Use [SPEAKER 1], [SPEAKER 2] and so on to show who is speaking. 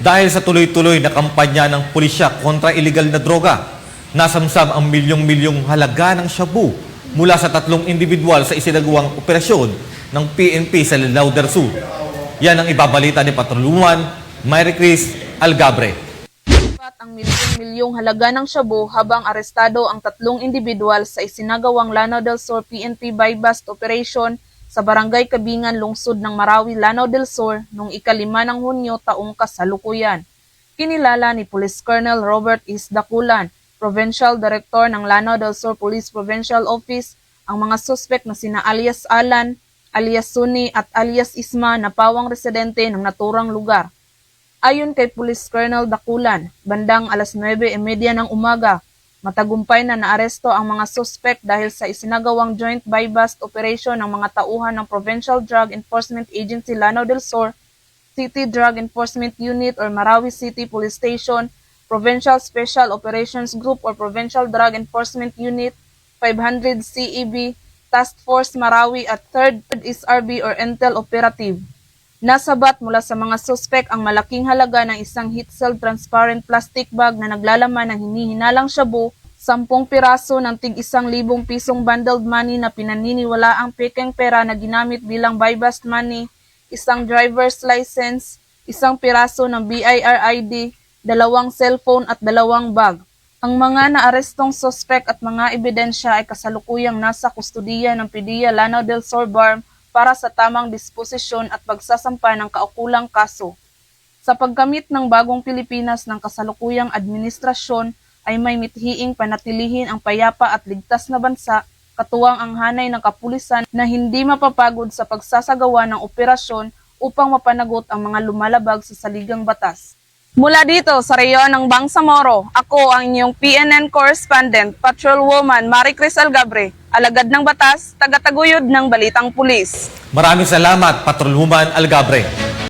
[SPEAKER 1] Dahil sa tuloy-tuloy na kampanya ng pulisya kontra iligal na droga, nasamsam ang milyong-milyong halaga ng shabu mula sa 3 individual sa isinagawang operasyon ng PNP sa Lanao del Sur. Yan ang ibabalita ni Patroluman Mary Chris Algabre.
[SPEAKER 2] Ang milyong-milyong halaga ng shabu habang arestado ang 3 individual sa isinagawang Lanao del Sur PNP buy-bust operation sa Barangay Kabingan, Lungsod ng Marawi, Lanao del Sur noong 5 ng Hunyo taong kasalukuyan. Kinilala ni Police Colonel Robert Is Daculan, Provincial Director ng Lanao del Sur Police Provincial Office, ang mga suspect na sina alias Alan, alias Suni at alias Isma na pawang residente ng naturang lugar. Ayon kay Police Colonel Daculan, bandang alas 9:30 ng umaga, matagumpay na naaresto ang mga suspect dahil sa isinagawang joint buy-bust operation ng mga tauhan ng Provincial Drug Enforcement Agency Lanao del Sur, City Drug Enforcement Unit or Marawi City Police Station, Provincial Special Operations Group or Provincial Drug Enforcement Unit, 500 CEB, Task Force Marawi at 3rd SRB or Intel Operative. Nasabat mula sa mga suspek ang malaking halaga ng isang heat-sealed transparent plastic bag na naglalaman ng hinihinalang shabu, 10 piraso ng tig-1,000 pisong bundled money na pinaniniwala ang pekeng pera na ginamit bilang buy-bust money, isang driver's license, 1 piraso ng BIR ID, 2 cellphone at 2 bag. Ang mga naarestong suspek at mga ebidensya ay kasalukuyang nasa kustudiya ng PDEA Lanao del Sur BARM para sa tamang disposisyon at pagsasampa ng kaukulang kaso. Sa paggamit ng bagong Pilipinas ng kasalukuyang administrasyon ay may mithiing panatilihin ang payapa at ligtas na bansa, katuwang ang hanay ng kapulisan na hindi mapapagod sa pagsasagawa ng operasyon upang mapanagot ang mga lumalabag sa saligang batas. Mula dito sa reyon ng Bangsamoro, ako ang inyong PNN correspondent, Patrolwoman Mary Chris Algabre, alagad ng batas, tagataguyod ng Balitang Pulis.
[SPEAKER 1] Maraming salamat, Patroluman Algabre.